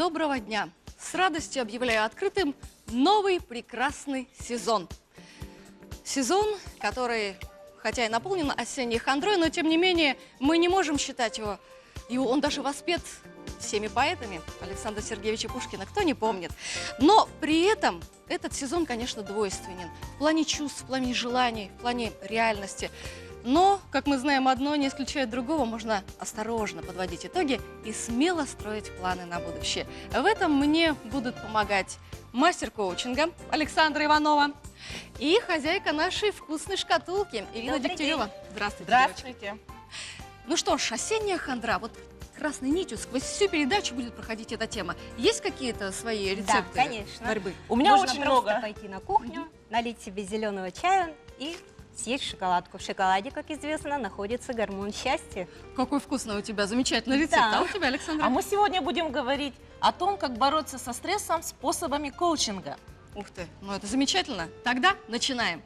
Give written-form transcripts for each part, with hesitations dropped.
доброго дня! С радостью объявляю открытым новый прекрасный сезон. Сезон, который, хотя и наполнен осенней хандрой, но тем не менее мы не можем считать его, и он даже воспет всеми поэтами Александра Сергеевича Пушкина, кто не помнит. Но при этом этот сезон, конечно, двойственен в плане чувств, в плане желаний, в плане реальности. Но, как мы знаем, одно не исключает другого, можно осторожно подводить итоги и смело строить планы на будущее. В этом мне будут помогать мастер коучинга Александра Иванова и хозяйка нашей вкусной шкатулки Ирина Дегтярева. Здравствуйте, Здравствуйте. девочки. Ну что ж, осенняя хандра. Вот красной нитью сквозь всю передачу будет проходить эта тема. Есть какие-то свои рецепты борьбы? У меня Можно очень просто много. пойти на кухню, налить себе зеленого чая и съесть шоколадку. В шоколаде, как известно, находится гормон счастья. Какой вкусный у тебя, замечательный рецепт. Да. А у тебя, Александра? А мы сегодня будем говорить о том, как бороться со стрессом способами коучинга. Ух ты, ну это замечательно. Тогда начинаем.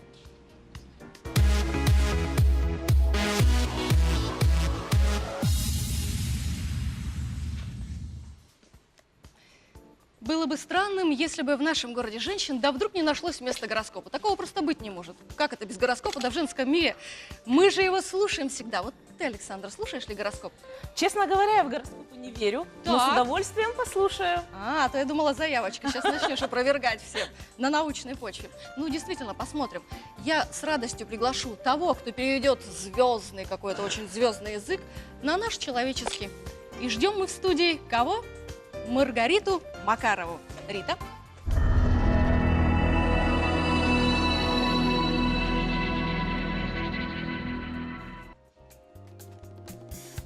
Было бы странным, если бы в нашем городе женщин, да вдруг не нашлось места гороскопа. Такого просто быть не может. Как это без гороскопа, да в женском мире? Мы же его слушаем всегда. Вот ты, Александр, слушаешь ли гороскоп? Честно говоря, я в гороскопы не верю, но с Так. удовольствием послушаю. А то я думала, заявочка. Сейчас начнешь опровергать всем на научной почве. Ну, действительно, посмотрим. Я с радостью приглашу того, кто переведет звездный, какой-то очень звездный язык на наш человеческий. И ждем мы в студии кого? Маргариту Макарову. Рита.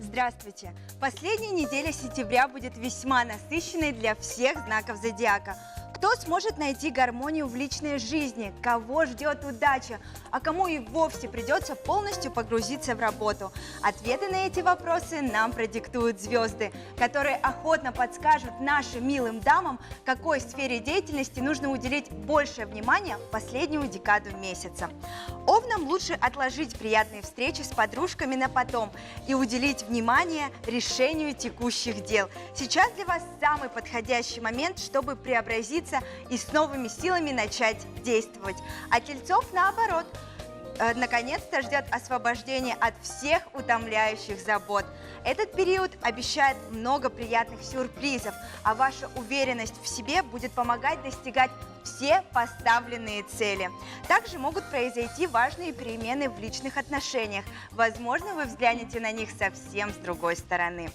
Здравствуйте! Последняя неделя сентября будет весьма насыщенной для всех знаков зодиака. Кто сможет найти гармонию в личной жизни? Кого ждет удача? А кому и вовсе придется полностью погрузиться в работу? Ответы на эти вопросы нам продиктуют звезды, которые охотно подскажут нашим милым дамам, какой сфере деятельности нужно уделить большее внимание в последнюю декаду месяца. Овнам лучше отложить приятные встречи с подружками на потом и уделить внимание решению текущих дел. Сейчас для вас самый подходящий момент, чтобы преобразиться и с новыми силами начать действовать. А тельцов наоборот. Наконец-то ждет освобождение от всех утомляющих забот. Этот период обещает много приятных сюрпризов, а ваша уверенность в себе будет помогать достигать все поставленные цели. Также могут произойти важные перемены в личных отношениях. Возможно, вы взглянете на них совсем с другой стороны.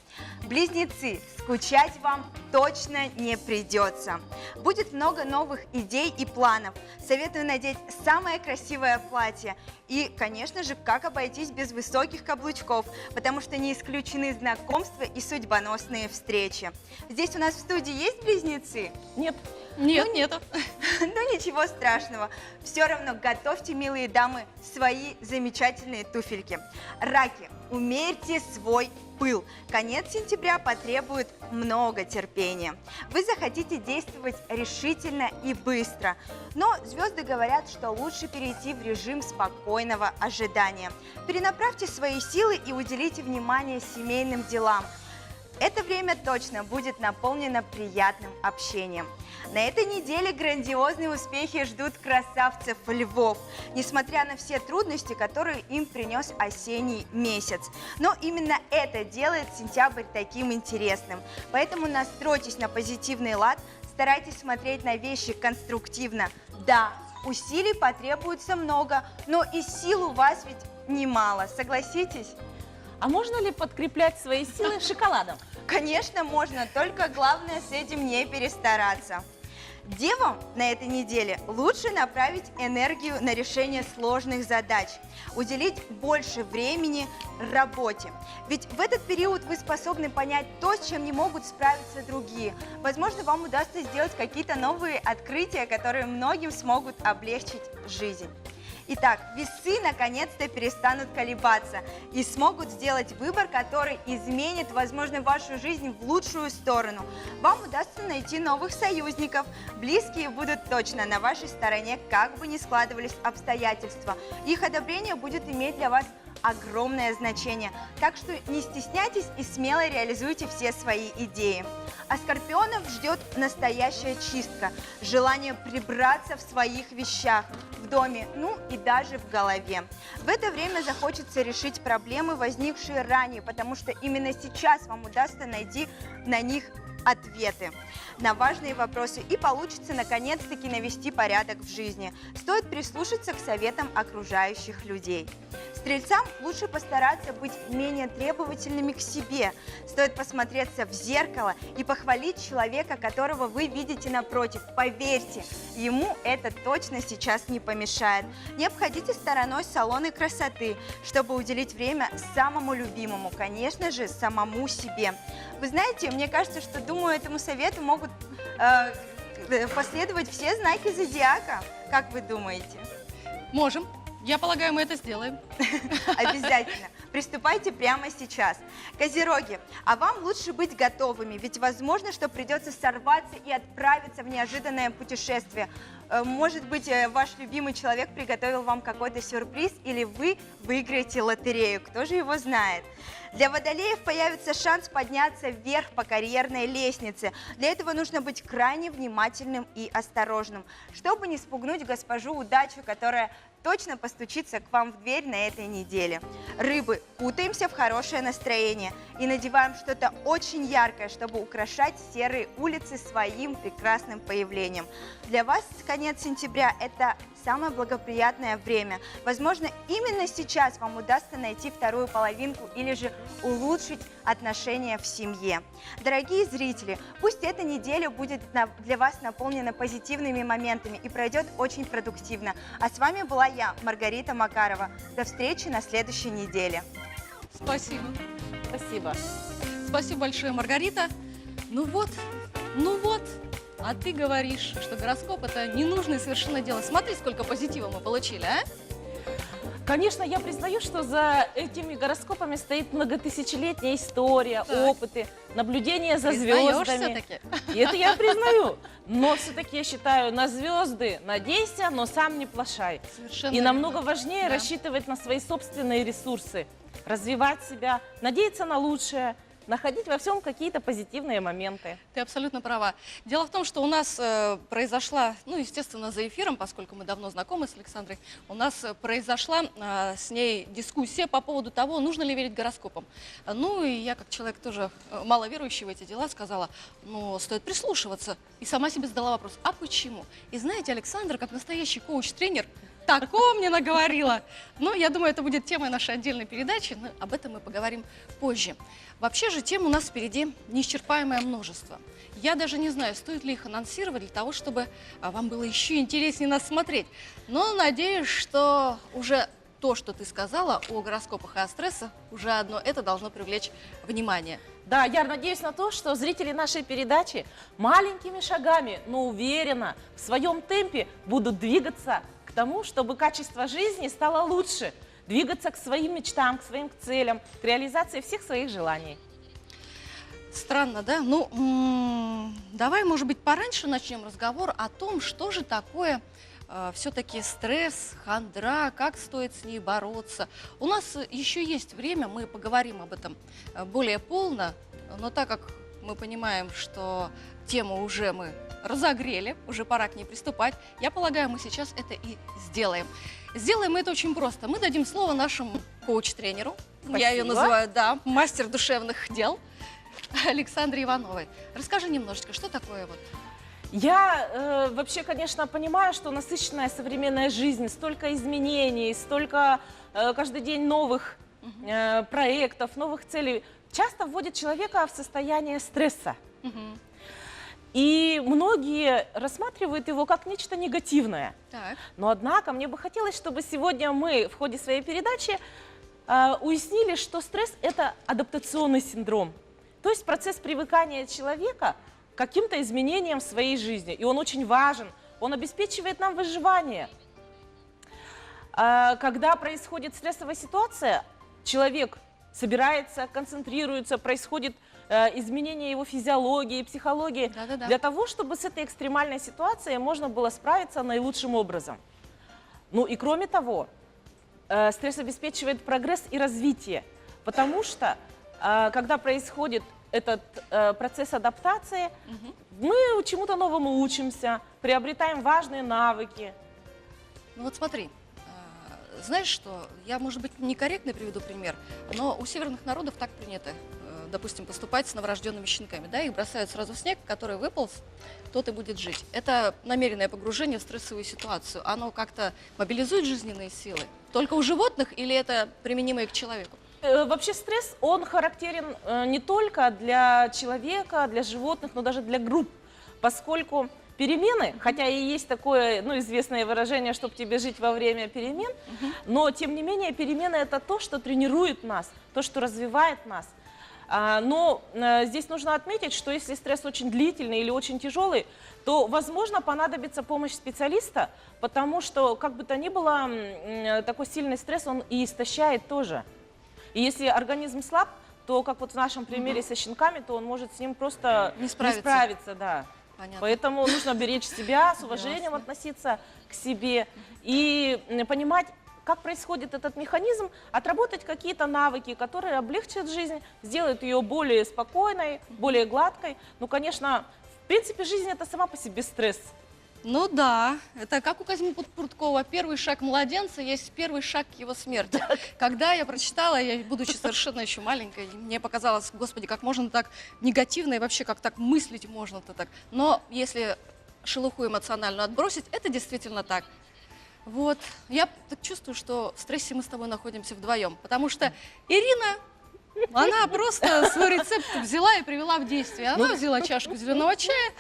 Близнецы, скучать вам точно не придется. Будет много новых идей и планов. Советую надеть самое красивое платье. И, конечно же, как обойтись без высоких каблучков, потому что не исключены знакомства и судьбоносные встречи. Здесь у нас в студии есть близнецы? Нет. Нет, нету. Ну ничего страшного. Все равно готовьте, милые дамы, свои замечательные туфельки. Раки, умерьте свой пыл. Конец сентября потребует много терпения. Вы захотите действовать решительно и быстро. Но звезды говорят, что лучше перейти в режим спокойного ожидания. Перенаправьте свои силы и уделите внимание семейным делам. Это время точно будет наполнено приятным общением. На этой неделе грандиозные успехи ждут красавцев львов, несмотря на все трудности, которые им принес осенний месяц. Но именно это делает сентябрь таким интересным. Поэтому настройтесь на позитивный лад, старайтесь смотреть на вещи конструктивно. Да, усилий потребуется много, но и сил у вас ведь немало, согласитесь? А можно ли подкреплять свои силы шоколадом? Конечно, можно, только главное с этим не перестараться. Девам на этой неделе лучше направить энергию на решение сложных задач, уделить больше времени работе. Ведь в этот период вы способны понять то, с чем не могут справиться другие. Возможно, вам удастся сделать какие-то новые открытия, которые многим смогут облегчить жизнь. Итак, весы наконец-то перестанут колебаться и смогут сделать выбор, который изменит, возможно, вашу жизнь в лучшую сторону. Вам удастся найти новых союзников. Близкие будут точно на вашей стороне, как бы ни складывались обстоятельства. Их одобрение будет иметь для вас огромное значение. Так что не стесняйтесь и смело реализуйте все свои идеи. А скорпионов ждет настоящая чистка, желание прибраться в своих вещах, в доме, ну и даже в голове. В это время захочется решить проблемы, возникшие ранее, потому что именно сейчас вам удастся найти на них ответы на важные вопросы и получится наконец-таки навести порядок в жизни. Стоит прислушаться к советам окружающих людей. Стрельцам лучше постараться быть менее требовательными к себе. Стоит посмотреться в зеркало и похвалить человека, которого вы видите напротив. Поверьте, ему это точно сейчас не помешает. Не обходите стороной салоны красоты, чтобы уделить время самому любимому, конечно же, самому себе. Вы знаете, мне кажется, что, думаю, этому совету могут последовать все знаки зодиака. Как вы думаете? Можем. Я полагаю, мы это сделаем. Обязательно. Приступайте прямо сейчас. Козероги, а вам лучше быть готовыми, ведь возможно, что придется сорваться и отправиться в неожиданное путешествие. Может быть, ваш любимый человек приготовил вам какой-то сюрприз, или вы выиграете лотерею, кто же его знает. Для водолеев появится шанс подняться вверх по карьерной лестнице. Для этого нужно быть крайне внимательным и осторожным, чтобы не спугнуть госпожу удачу, которая точно постучится к вам в дверь на этой неделе. Рыбы, кутаемся в хорошее настроение и надеваем что-то очень яркое, чтобы украшать серые улицы своим прекрасным появлением. Для вас конец сентября – это самое благоприятное время. Возможно, именно сейчас вам удастся найти вторую половинку или же улучшить отношения в семье. Дорогие зрители, пусть эта неделя будет для вас наполнена позитивными моментами и пройдет очень продуктивно. А с вами была я, Маргарита Макарова. До встречи на следующей неделе. Спасибо. Спасибо. Спасибо большое, Маргарита. Ну вот. А ты говоришь, что гороскоп – это ненужное совершенно дело. Смотри, сколько позитива мы получили, а? Конечно, я признаю, что за этими гороскопами стоит многотысячелетняя история, Так. опыты, наблюдения за Признаешь звездами. все-таки? И это я признаю. Но все-таки я считаю, на звезды надейся, но сам не плашай. Совершенно И верно. намного важнее Да. рассчитывать на свои собственные ресурсы, развивать себя, надеяться на лучшее, находить во всем какие-то позитивные моменты. Ты абсолютно права. Дело в том, что у нас произошла, ну, естественно, за эфиром, поскольку мы давно знакомы с Александрой, у нас произошла с ней дискуссия по поводу того, нужно ли верить гороскопам. Ну, и я, как человек тоже маловерующий в эти дела, сказала, ну, стоит прислушиваться. И сама себе задала вопрос, а почему? И знаете, Александра, как настоящий коуч-тренер, такого мне наговорила. Ну, я думаю, это будет темой нашей отдельной передачи, но об этом мы поговорим позже. Вообще же тем у нас впереди неисчерпаемое множество. Я даже не знаю, стоит ли их анонсировать для того, чтобы вам было еще интереснее нас смотреть. Но надеюсь, что уже то, что ты сказала о гороскопах и о стрессах, уже одно это должно привлечь внимание. Да, я надеюсь на то, что зрители нашей передачи маленькими шагами, но уверенно, в своем темпе будут двигаться к тому, чтобы качество жизни стало лучше, двигаться к своим мечтам, к своим целям, к реализации всех своих желаний. Странно, да? Ну, давай, может быть, пораньше начнем разговор о том, что же такое все-таки стресс, хандра, как стоит с ней бороться. У нас еще есть время, мы поговорим об этом более полно, но так как мы понимаем, что тему уже мы разогрели, уже пора к ней приступать, я полагаю, мы сейчас это и сделаем. Сделаем мы это очень просто. Мы дадим слово нашему коуч-тренеру, я ее Спасибо. называю, да, мастер душевных дел, Александре Ивановой. Расскажи немножечко, что такое вот? Я вообще, конечно, понимаю, что насыщенная современная жизнь, столько изменений, столько каждый день новых проектов, новых целей, часто вводит человека в состояние стресса. Мгм. И многие рассматривают его как нечто негативное. Так. Но, однако, мне бы хотелось, чтобы сегодня мы в ходе своей передачи уяснили, что стресс – это адаптационный синдром. То есть процесс привыкания человека к каким-то изменениям в своей жизни. И он очень важен, он обеспечивает нам выживание. Когда происходит стрессовая ситуация, человек собирается, концентрируется, происходит изменение его физиологии, психологии, Да-да-да. для того, чтобы с этой экстремальной ситуацией можно было справиться наилучшим образом. Ну и кроме того, стресс обеспечивает прогресс и развитие, потому что когда происходит этот процесс адаптации, мы чему-то новому учимся, приобретаем важные навыки. Ну вот смотри, знаешь что, я, может быть, некорректно приведу пример, но у северных народов так принято, допустим, поступать с новорожденными щенками, да, их бросают сразу в снег, который выполз, тот и будет жить. Это намеренное погружение в стрессовую ситуацию, оно как-то мобилизует жизненные силы? Только у животных или это применимо и к человеку? Вообще стресс, он характерен не только для человека, для животных, но даже для групп, поскольку перемены, хотя и есть такое, ну, известное выражение, чтобы тебе жить во время перемен, но тем не менее перемены это то, что тренирует нас, то, что развивает нас. Но здесь нужно отметить, что если стресс очень длительный или очень тяжелый, то, возможно, понадобится помощь специалиста, потому что, как бы то ни было, такой сильный стресс, он и истощает тоже. И если организм слаб, то, как вот в нашем примере со щенками, то он может с ним просто не справиться, да. Понятно. Поэтому нужно беречь себя, с уважением относиться к себе и понимать, как происходит этот механизм, отработать какие-то навыки, которые облегчат жизнь, сделают ее более спокойной, более гладкой. Ну, конечно, в принципе, жизнь это сама по себе стресс. Ну да, это как у Казьмы Пруткова, первый шаг младенца есть первый шаг к его смерти. Когда я прочитала, я, будучи совершенно еще маленькой, мне показалось, господи, как можно так негативно и вообще как так мыслить можно-то так. Но если шелуху эмоциональную отбросить, это действительно так. Вот, я так чувствую, что в стрессе мы с тобой находимся вдвоем, потому что Ирина, она просто свой рецепт взяла и привела в действие. Она взяла чашку зеленого чая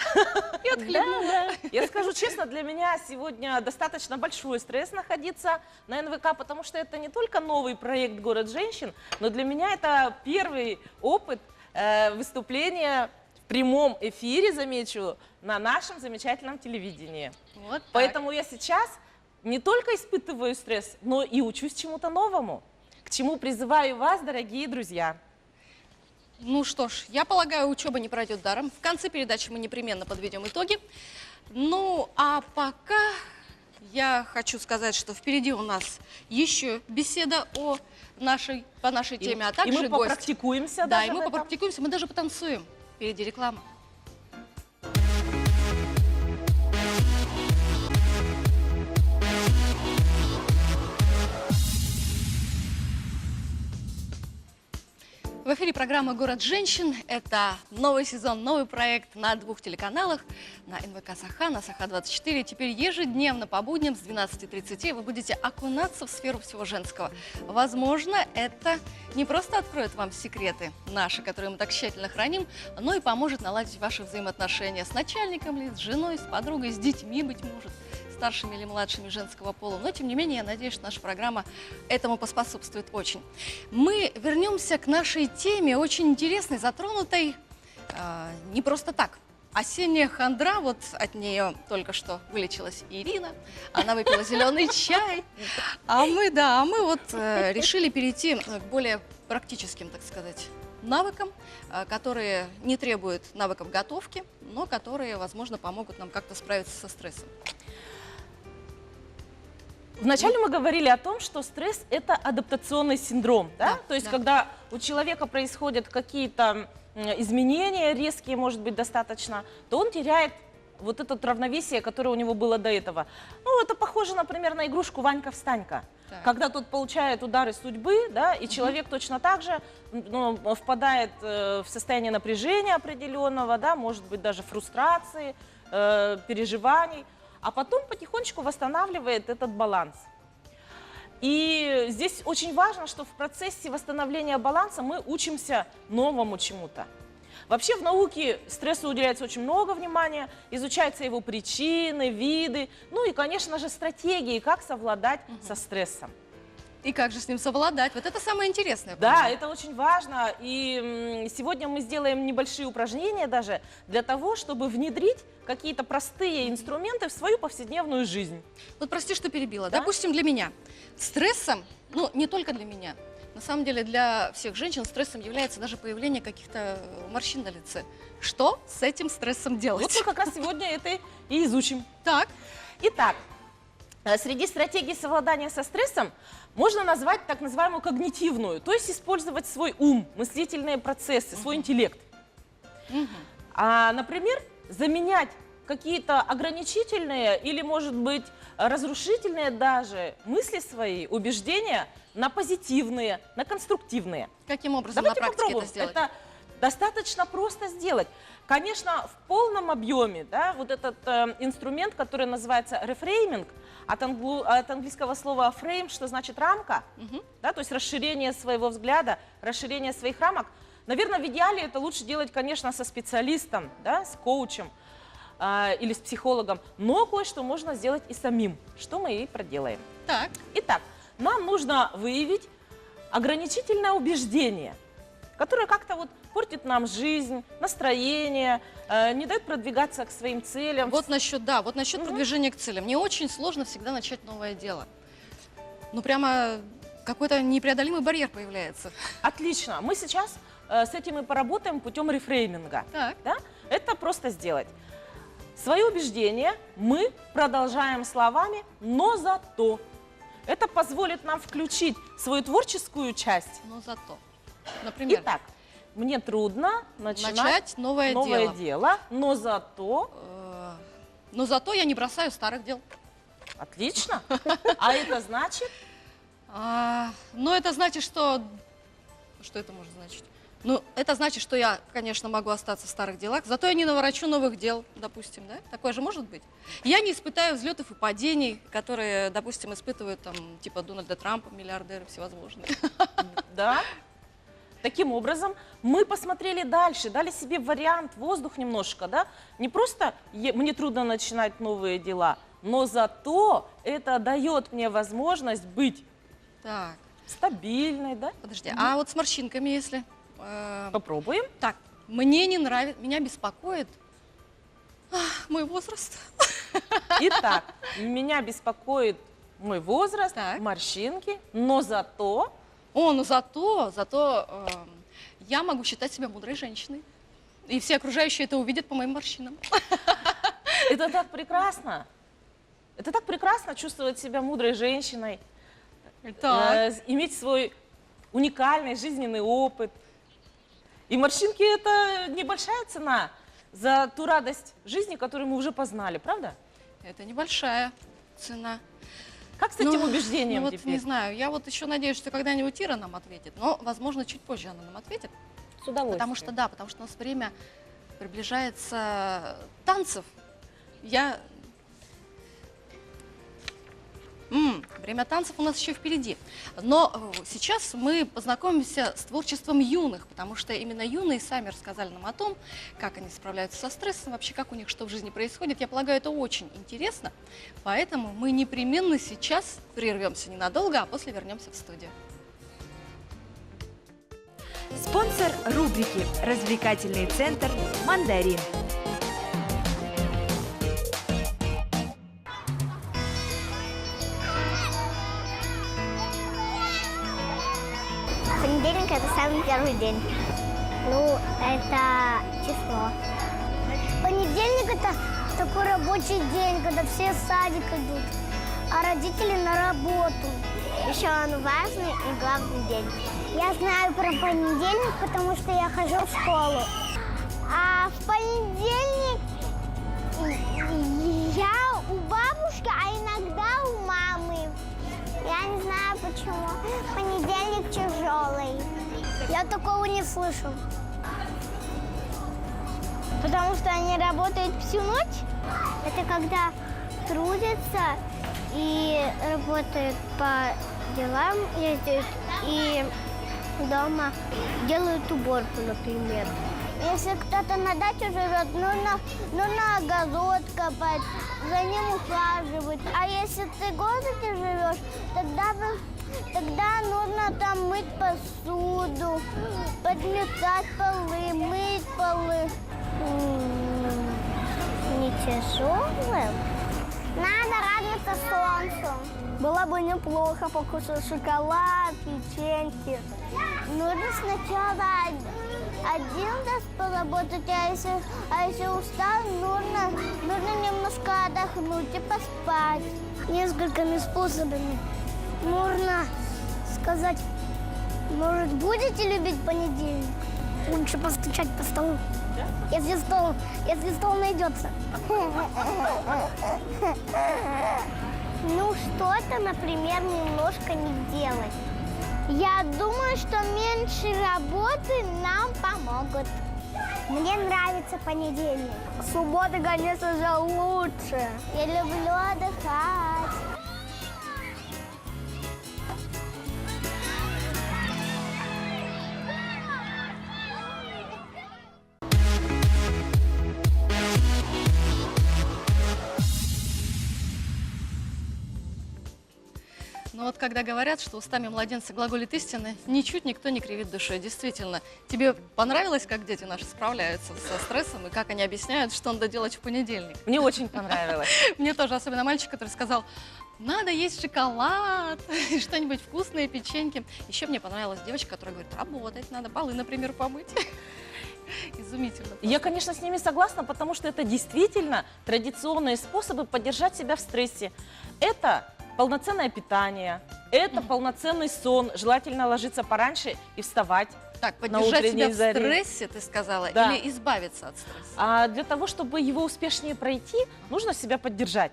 и отхлебнула. Я скажу честно, для меня сегодня достаточно большой стресс находиться на НВК, потому что это не только новый проект «Город женщин», но для меня это первый опыт выступления в прямом эфире, замечу, на нашем замечательном телевидении. Вот так. Поэтому я сейчас не только испытываю стресс, но и учусь чему-то новому, к чему призываю вас, дорогие друзья. Ну что ж, я полагаю, учеба не пройдет даром. В конце передачи мы непременно подведем итоги. Ну, а пока я хочу сказать, что впереди у нас еще беседа по нашей теме, а также и мы гость. попрактикуемся. Да, даже и в мы этом. попрактикуемся, мы даже потанцуем. Впереди реклама. В эфире программа «Город женщин». Это новый сезон, новый проект на 2 телеканалах. На НВК «Саха», на «Саха-24». Теперь ежедневно по будням с 12:30 вы будете окунаться в сферу всего женского. Возможно, это не просто откроет вам секреты наши, которые мы так тщательно храним, но и поможет наладить ваши взаимоотношения с начальником, ли, с женой, с подругой, с детьми, быть может, старшими или младшими женского пола. Но, тем не менее, я надеюсь, что наша программа этому поспособствует очень. Мы вернемся к нашей теме, очень интересной, затронутой не просто так. Осенняя хандра, вот от нее только что вылечилась Ирина, она выпила зеленый чай, а мы решили перейти к более практическим, так сказать, навыкам, которые не требуют навыков готовки, но которые, возможно, помогут нам как-то справиться со стрессом. Вначале мы говорили о том, что стресс – это адаптационный синдром. Да? Да, То есть, да. когда у человека происходят какие-то изменения, резкие, может быть, достаточно, то он теряет вот это равновесие, которое у него было до этого. Ну, это похоже, например, на игрушку «Ванька-встанька». Так. Когда тот получает удары судьбы, да, и человек точно так же впадает в состояние напряжения определенного, да, может быть, даже фрустрации, переживаний, а потом потихонечку восстанавливает этот баланс. И здесь очень важно, что в процессе восстановления баланса мы учимся новому чему-то. Вообще в науке стрессу уделяется очень много внимания, изучаются его причины, виды, ну и, конечно же, стратегии, как совладать со стрессом. И как же с ним совладать? Вот это самое интересное. Да, по-моему. это очень важно. И сегодня мы сделаем небольшие упражнения даже для того, чтобы внедрить какие-то простые инструменты в свою повседневную жизнь. Вот прости, что перебила. Да? Допустим, для меня стрессом, ну не только для меня, на самом деле для всех женщин стрессом является даже появление каких-то морщин на лице. Что с этим стрессом делать? Вот мы как раз сегодня это и изучим. Так, Итак, Среди стратегий совладания со стрессом можно назвать так называемую когнитивную, то есть использовать свой ум, мыслительные процессы, свой интеллект. Например, заменять какие-то ограничительные или, может быть, разрушительные даже мысли свои, убеждения на позитивные, на конструктивные. Каким образом Давайте на практике попробуем. это сделать? Это достаточно просто сделать. Конечно, в полном объеме, да, вот этот инструмент, который называется рефрейминг, от английского слова frame, что значит рамка, да, то есть расширение своего взгляда, расширение своих рамок. Наверное, в идеале это лучше делать, конечно, со специалистом, да, с коучем или с психологом, но кое-что можно сделать и самим, что мы и проделаем. Так. Итак, нам нужно выявить ограничительное убеждение, которое как-то вот портит нам жизнь, настроение, не дает продвигаться к своим целям. Вот насчет, да, вот насчет продвижения к целям. Мне очень сложно всегда начать новое дело. Ну, прямо какой-то непреодолимый барьер появляется. Отлично. Мы сейчас с этим и поработаем путем рефрейминга. Так. Да? Это просто сделать. Свое убеждение мы продолжаем словами «но зато». Это позволит нам включить свою творческую часть. Но зато. Например, Итак, мне трудно начинать новое дело, но зато... Но зато я не бросаю старых дел. Отлично. А это значит? Ну, это значит, что... Что это может значить? Ну, это значит, что я, конечно, могу остаться в старых делах, зато я не наворочу новых дел, допустим, да? Такое же может быть. Я не испытаю взлетов и падений, которые, допустим, испытывают там, типа Дональда Трампа, миллиардеры всевозможные. Да. Таким образом, мы посмотрели дальше, дали себе вариант, воздух немножко, да? Не просто мне трудно начинать новые дела, но зато это дает мне возможность быть Так, стабильной, да? подожди, а вот с морщинками, если... Попробуем. Так, мне не нравится, меня беспокоит мой возраст. Итак, меня беспокоит мой возраст, Так. морщинки, но зато... Ну зато я могу считать себя мудрой женщиной. И все окружающие это увидят по моим морщинам. Это так прекрасно. Это так прекрасно чувствовать себя мудрой женщиной, иметь свой уникальный жизненный опыт. И морщинки – это небольшая цена за ту радость жизни, которую мы уже познали, правда? Это небольшая цена. Как с этим убеждением вот теперь? не знаю, я вот еще надеюсь, что когда-нибудь Ира нам ответит, но, возможно, чуть позже она нам ответит. С удовольствием. Потому что у нас время приближается танцев. Время танцев у нас еще впереди. Но сейчас мы познакомимся с творчеством юных, потому что именно юные сами рассказали нам о том, как они справляются со стрессом, вообще как у них что в жизни происходит. Я полагаю, это очень интересно, поэтому мы непременно сейчас прервемся ненадолго, а после вернемся в студию. Спонсор рубрики «Развлекательный центр «Мандарин». Понедельник – это самый первый день. Ну, это число. Понедельник – это такой рабочий день, когда все в садик идут, а родители на работу. Еще он важный и главный день. Я знаю про понедельник, потому что я хожу в школу. А в понедельник я у бабушки, а иногда у мамы. Я не знаю почему. Понедельник тяжелый. Я такого не слышу. Потому что они работают всю ночь. Это когда трудятся и работают по делам, ездят и дома делают уборку, например. Если кто-то на даче живет, нужно огород копать, за ним ухаживать. А если ты в городе живешь, тогда нужно там мыть посуду, подметать полы, мыть полы. Не тяжелым. Надо радоваться солнцу. Было бы неплохо покушать шоколад, печеньки. Нужно сначала один раз поработать, а если устал, нужно немножко отдохнуть и поспать. Несколькими способами. Можно сказать, может, будете любить понедельник? Лучше постучать по столу, если стол найдется. Ну, что-то, например, немножко не делать. Я думаю, что меньше работы нам помогут. Мне нравится понедельник. Суббота, конечно же, лучше. Я люблю отдыхать. Но вот когда говорят, что устами младенца глаголит истины, ничуть никто не кривит душой. Действительно, тебе понравилось, как дети наши справляются со стрессом и как они объясняют, что надо делать в понедельник? Мне очень понравилось. Мне тоже, особенно мальчик, который сказал, надо есть шоколад, что-нибудь вкусное, печеньки. Еще мне понравилась девочка, которая говорит, работать надо, полы, например, помыть. Изумительно. Я, конечно, с ними согласна, потому что это действительно традиционные способы поддержать себя в стрессе. Это полноценное питание, это полноценный сон, желательно ложиться пораньше и вставать. Так, поддержать себя утренней в заре. стрессе, ты сказала, Да. или избавиться от стресса? А для того, чтобы его успешнее пройти, нужно себя поддержать.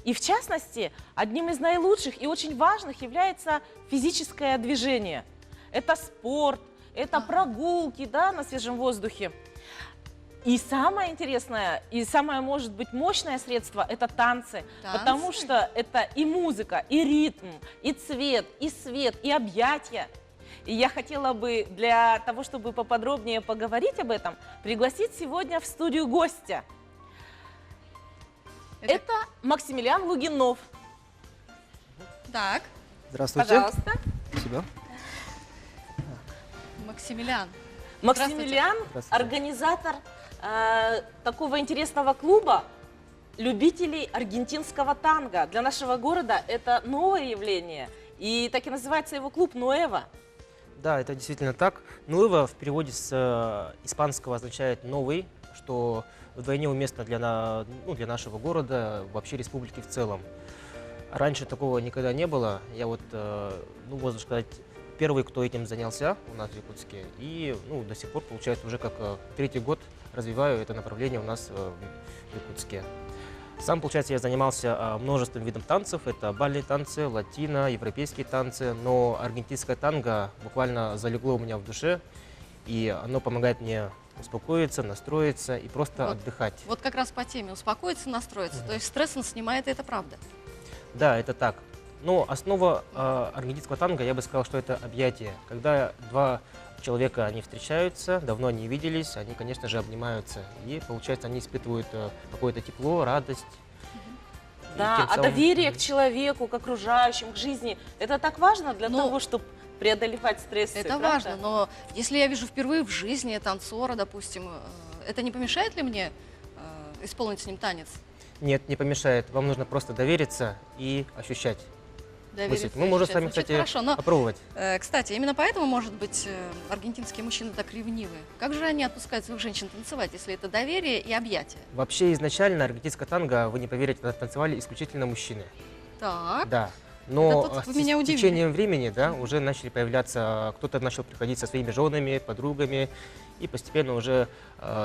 И в частности, одним из наилучших и очень важных является физическое движение. Это спорт, это прогулки, да, на свежем воздухе. И самое интересное, и самое, может быть, мощное средство – это танцы. Танцы? Потому что это и музыка, и ритм, и цвет, и свет, и объятия. И я хотела бы для того, чтобы поподробнее поговорить об этом, пригласить сегодня в студию гостя. Это Максимилиан Лугинов. Так, Здравствуйте. Пожалуйста. Спасибо. Максимилиан. Максимилиан – Здравствуйте. организатор такого интересного клуба любителей аргентинского танго. Для нашего города это новое явление. И так и называется его клуб «Нуэва». Да, это действительно так. Нуэва в переводе с испанского означает «новый», что вдвойне уместно для нашего города, вообще республики в целом. Раньше такого никогда не было. Я вот, можно сказать, первый, кто этим занялся у нас в Якутске. И до сих пор, получается, уже как третий год развиваю это направление у нас в Якутске. Сам, получается, я занимался множеством видов танцев. Это бальные танцы, латино, европейские танцы. Но аргентинское танго буквально залегло у меня в душе. И оно помогает мне успокоиться, настроиться и просто отдыхать. Вот как раз по теме успокоиться, настроиться. То есть стресс он снимает, и это правда. Да, это так. Но основа аргентинского танго, я бы сказал, что это объятие. Когда два человека, они встречаются, давно не виделись, они, конечно же, обнимаются. И, получается, они испытывают какое-то тепло, радость. И Да, тем а самым- доверие к человеку, к окружающим, к жизни – это так важно для того, чтобы преодолевать стрессы. Это правда? важно, но если я вижу впервые в жизни танцора, допустим, это не помешает ли мне исполнить с ним танец? Нет, не помешает. Вам нужно просто довериться и ощущать. Довериться, Мы можем с ощущать. вами, Звучит кстати, хорошо, но, попробовать. кстати, именно поэтому, может быть, аргентинские мужчины так ревнивы. Как же они отпускают своих женщин танцевать, если это доверие и объятия? Вообще, изначально аргентинское танго, вы не поверите, танцевали исключительно мужчины. Так, Да. Но Это тут с вы меня удивили. течением времени, да, уже начали появляться, кто-то начал приходить со своими женами, подругами, и постепенно уже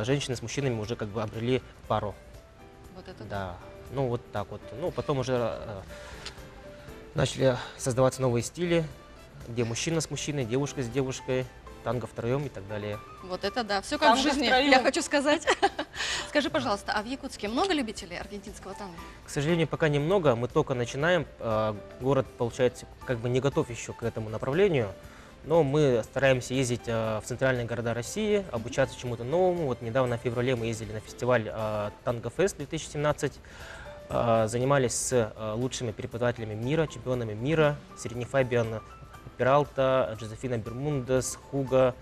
женщины с мужчинами уже как бы обрели пару. вот это да. Да, вот так вот. Потом уже начали создаваться новые стили, где мужчина с мужчиной, девушка с девушкой, танго втроем и так далее. Вот это да, все как в Танго жизни, втроем. я хочу сказать. Скажи, пожалуйста, а в Якутске много любителей аргентинского танго? К сожалению, пока немного, мы только начинаем. Город, получается, как бы не готов еще к этому направлению, но мы стараемся ездить в центральные города России, обучаться чему-то новому. Вот недавно в феврале мы ездили на фестиваль Танго Фест 2017, занимались с лучшими преподавателями мира, чемпионами мира, среди них Фабиан Пералта, Джозефина Бермундес, Хуга.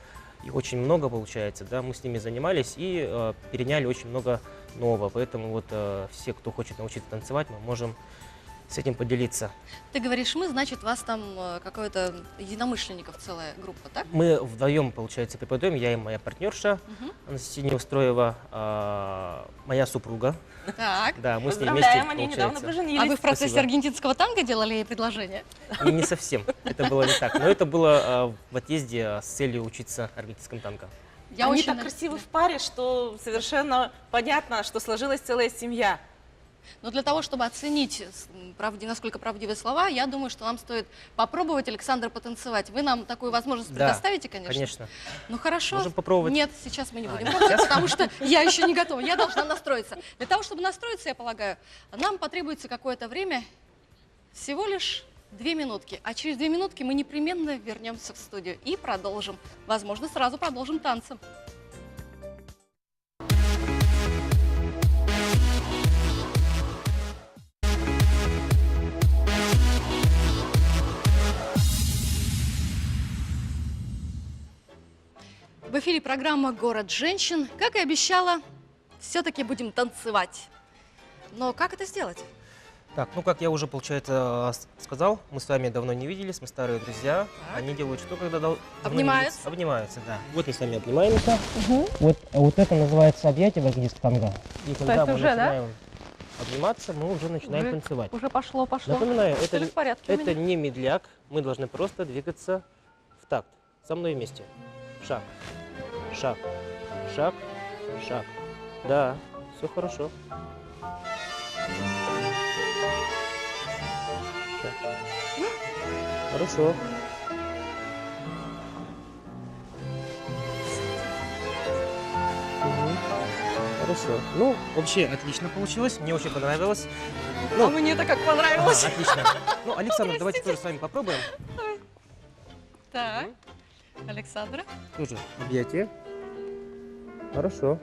Их очень много получается, да, мы с ними занимались и переняли очень много нового. Поэтому вот все, кто хочет научиться танцевать, мы можем с этим поделиться. Ты говоришь мы, значит, вас там какое-то единомышленников целая группа, так? Мы вдвоем, получается, преподаем, я и моя партнерша Мгм. Анастасия Устроева, моя супруга. Так. Да, мы с ней вместе, Поздравляем, они недавно получается. поженились. А вы в процессе Спасибо. аргентинского танго делали ей предложение? Не совсем, это было не так. Но это было в отъезде с целью учиться аргентинскому танго. Я Они очень так над- красивы в паре, что совершенно понятно, что сложилась целая семья. Но для того, чтобы оценить, насколько правдивые слова, я думаю, что нам стоит попробовать, Александр, потанцевать. Вы нам такую возможность Да, предоставите, конечно? Конечно. Ну хорошо. Можем попробовать. Нет, сейчас мы не будем нет. пробовать, потому что я еще не готова. Я должна настроиться. Для того, чтобы настроиться, я полагаю, нам потребуется какое-то время, всего лишь 2 минутки. А через 2 минутки мы непременно вернемся в студию и продолжим. Возможно, сразу продолжим танцем. В эфире программа «Город женщин». Как и обещала, все-таки будем танцевать. Но как это сделать? Так, ну как я уже, получается, сказал, мы с вами давно не виделись, мы старые друзья. Так. Они делают что, когда давно не Обнимаются? виделись? Обнимаются, да. Вот мы с вами обнимаемся. Вот это называется объятие в аргентинском танго. И когда это мы уже, да? начинаем обниматься, мы уже начинаем Уже- танцевать. Уже пошло. Напоминаю, Всё ли в порядке у это меня? не медляк, мы должны просто двигаться в такт. Со мной вместе. Шаг, шаг, шаг, шаг. Да, все хорошо. Шаг. Хорошо. Мгм. Хорошо. Ну, вообще отлично получилось. Мне очень понравилось. Ну, А мне-то как понравилось. отлично. Ну, Александр, давайте тоже с вами попробуем. Так, Александра. Тоже объятие. Хорошо.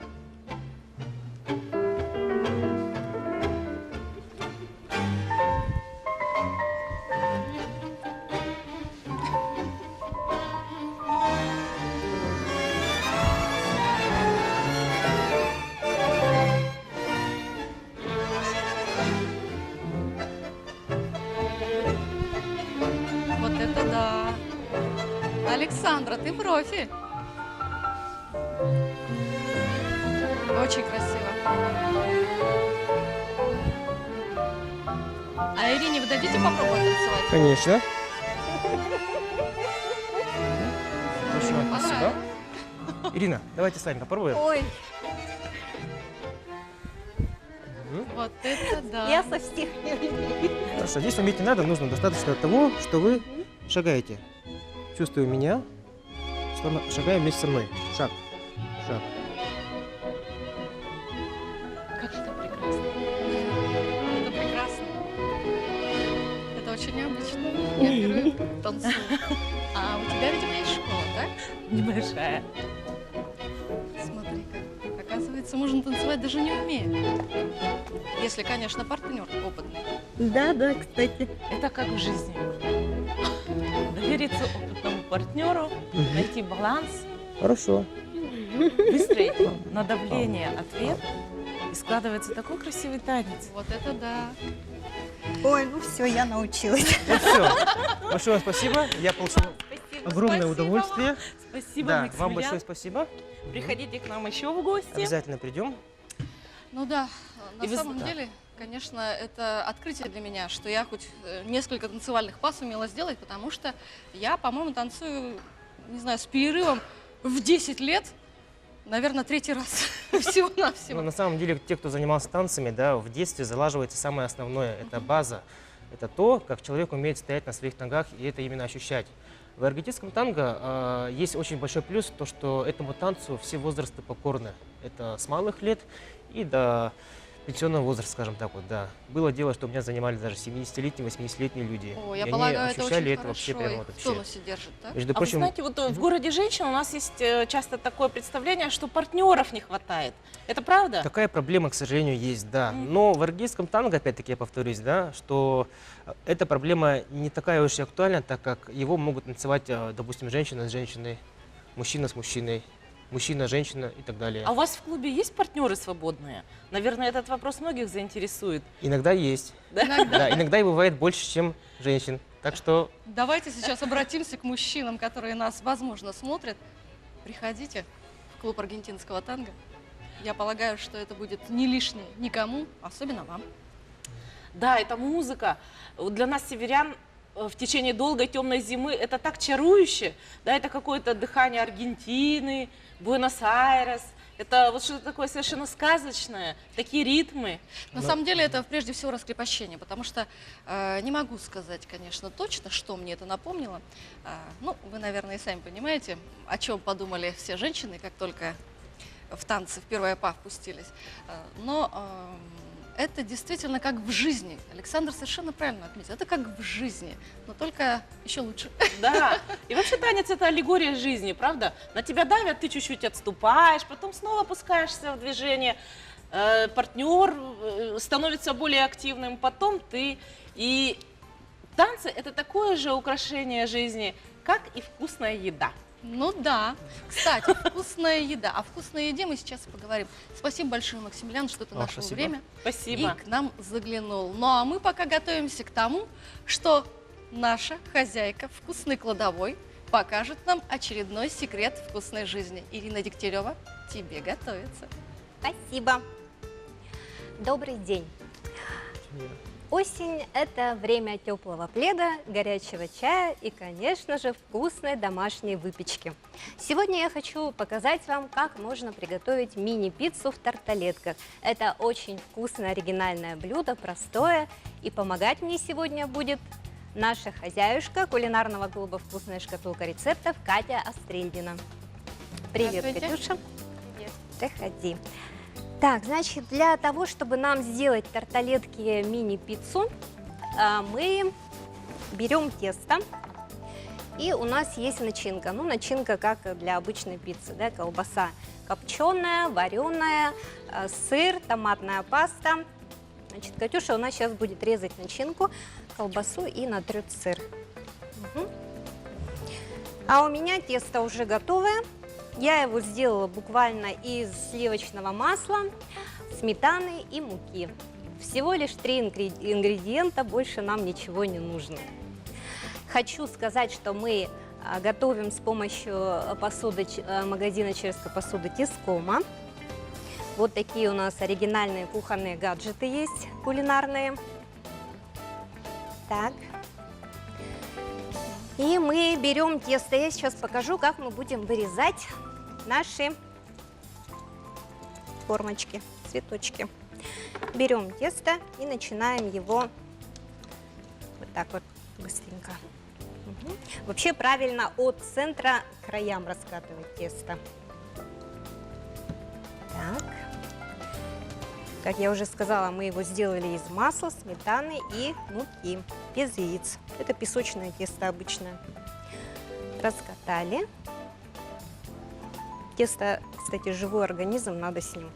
Вот это да. Александра, ты профи. Очень красиво. А Ирине вы дадите попробовать танцевать? Конечно. Хорошо, Понравилось. спасибо. Ирина, давайте с вами попробуем. Ой, Вот это да. я совсем Хорошо, здесь уметь не надо, нужно достаточно того, что вы шагаете. Чувствую меня, что она шагает вместе со мной. Шаг, шаг. Как это прекрасно. Это прекрасно. Это очень необычно. Я впервые танцую. А у тебя, видимо, есть школа, так? Небольшая. Смотри-ка. Оказывается, можно танцевать даже не умея. Если, конечно, партнер опытный. Да, кстати. Это как в жизни. Довериться опытному партнеру, найти баланс, Хорошо. выстроить на давление ответ, и складывается такой красивый танец. Вот это да. Ой, ну все, я научилась. Вот все. Большое вам спасибо. Я получил огромное Спасибо удовольствие. Спасибо, Да, Максимилиан. вам большое спасибо. Приходите к нам еще в гости. Обязательно придем. Ну да, на И вы самом да. деле, конечно, это открытие для меня, что я хоть несколько танцевальных пас умела сделать, потому что я, по-моему, танцую, не знаю, с перерывом в 10 лет, наверное, 3-й раз Ну, всего-навсего. на самом деле, те, кто занимался танцами, да, в детстве залаживается самое основное. Это база. Это то, как человек умеет стоять на своих ногах и это именно ощущать. В аргентинском танго есть очень большой плюс, то, что этому танцу все возрасты покорны. Это с малых лет и до пенсионного возраста, скажем так вот, да. Было дело, что у меня занимались даже 70-летние, 80-летние люди. О, И я они полагаю, это ощущали очень это вообще хорошо, прямо их вот в вообще. тонусе держит, так? Между А вы прочим, знаете, вот в городе женщин у нас есть часто такое представление, что партнеров не хватает. Это правда? такая проблема, к сожалению, есть, да. Но в аргентинском танго, опять-таки, я повторюсь, да, что эта проблема не такая уж и актуальна, так как его могут танцевать, допустим, женщина с женщиной, мужчина с мужчиной. мужчина, женщина и так далее. А у вас в клубе есть партнеры свободные? Наверное, этот вопрос многих заинтересует. Иногда есть. Иногда. Да, иногда и бывает больше, чем женщин. Так что Давайте сейчас обратимся к мужчинам, которые нас, возможно, смотрят. Приходите в клуб аргентинского танго. Я полагаю, что это будет не лишнее никому, особенно вам. Да, это музыка. Вот для нас, северян, в течение долгой темной зимы это так чарующе. Да, это какое-то дыхание Аргентины, Буэнос-Айрес. Это вот что-то такое совершенно сказочное, такие ритмы. На самом деле это прежде всего раскрепощение, потому что не могу сказать, конечно, точно, что мне это напомнило. Ну, вы, наверное, и сами понимаете, о чем подумали все женщины, как только в танцы в первое па впустились. Но это действительно как в жизни. Александр совершенно правильно отметил. Это как в жизни, но только еще лучше. Да, и вообще танец это аллегория жизни, правда? На тебя давят, ты чуть-чуть отступаешь, потом снова опускаешься в движение, партнер становится более активным, потом ты. И танцы это такое же украшение жизни, как и вкусная еда. Ну да. Кстати, вкусная еда. О вкусной еде мы сейчас и поговорим. Спасибо большое, Максимилиан, что ты нашел спасибо. время Спасибо. и к нам заглянул. Ну а мы пока готовимся к тому, что наша хозяйка вкусной кладовой покажет нам очередной секрет вкусной жизни. Ирина Дегтярева, тебе готовится. Спасибо. Добрый день. Осень – это время теплого пледа, горячего чая и, конечно же, вкусной домашней выпечки. Сегодня я хочу показать вам, как можно приготовить мини-пиццу в тарталетках. Это очень вкусное, оригинальное блюдо, простое. И помогать мне сегодня будет наша хозяюшка кулинарного клуба «Вкусная шкатулка рецептов» Катя Острельдина. Привет, Здравствуйте. Катюша. Привет. Заходи. Так, значит, для того, чтобы нам сделать тарталетки мини-пиццу, мы берем тесто, и у нас есть начинка. Ну, начинка как для обычной пиццы, да, колбаса копченая, вареная, сыр, томатная паста. Значит, Катюша у нас сейчас будет резать начинку, колбасу и натрет сыр. Угу. А у меня тесто уже готовое. Я его сделала буквально из сливочного масла, сметаны и муки. Всего лишь 3 ингредиента, больше нам ничего не нужно. Хочу сказать, что мы готовим с помощью посуды магазина «Черская посуда» Тискома. Вот такие у нас оригинальные кухонные гаджеты есть, кулинарные. Так. И мы берем тесто. Я сейчас покажу, как мы будем вырезать наши формочки, цветочки. Берем тесто и начинаем его вот так вот быстренько. Угу. Вообще правильно от центра к краям раскатывать тесто. Так. Как я уже сказала, мы его сделали из масла, сметаны и муки, без яиц. Это песочное тесто обычное. Раскатали. Тесто, кстати, живой организм, надо с ним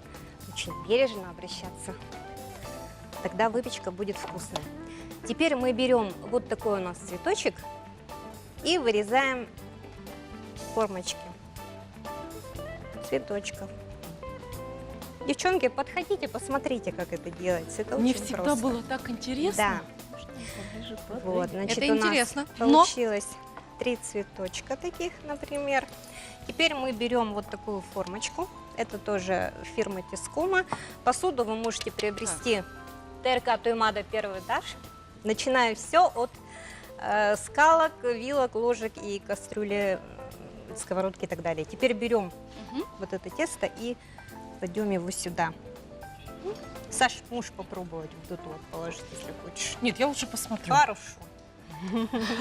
очень бережно обращаться. Тогда выпечка будет вкусная. Теперь мы берем вот такой у нас цветочек и вырезаем формочки цветочков. Девчонки, подходите, посмотрите, как это делается. Это Мне очень всегда просто. было так интересно. Да. Вот, значит, Это у нас интересно, но- получилось 3 цветочка таких, например. Теперь мы берем вот такую формочку. Это тоже фирма Тискома. Посуду вы можете приобрести ТРК Туймада первый этаж. Начиная все от скалок, вилок, ложек и кастрюли, сковородки и так далее. Теперь берем вот это тесто и кладем его сюда. Саш, можешь попробовать вот эту вот положить, если хочешь. Нет, я лучше посмотрю. Хорошо.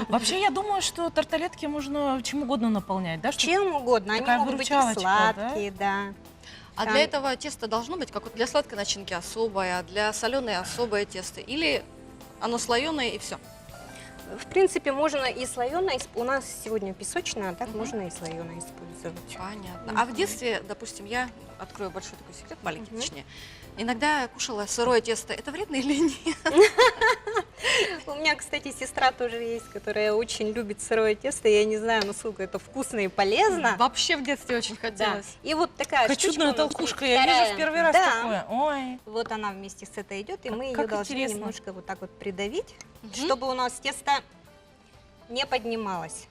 Вообще, я думаю, что тарталетки можно чем угодно наполнять, да? Чем угодно. Они Такая могут быть и выручалочка, да? сладкие, да. А Там- для этого тесто должно быть, как вот для сладкой начинки особое, а для соленой особое тесто? Или оно слоеное и все? В принципе, можно и слоеное. У нас сегодня песочное, а так можно и слоеное использовать. Понятно. А в детстве, допустим, я открою большой такой секрет, маленький точнее, иногда кушала сырое тесто. Это вредно или нет? У меня, кстати, сестра тоже есть, которая очень любит сырое тесто. Я не знаю, насколько это вкусно и полезно. Вообще в детстве очень Да. хотелось. И вот такая штучка Чудная у нас толкушка, есть, я вижу вторая. в первый раз Да. такое. Ой. Вот она вместе с этой идет, и мы ее как должны интересно. немножко вот так вот придавить, Мгм. чтобы у нас тесто не поднималось.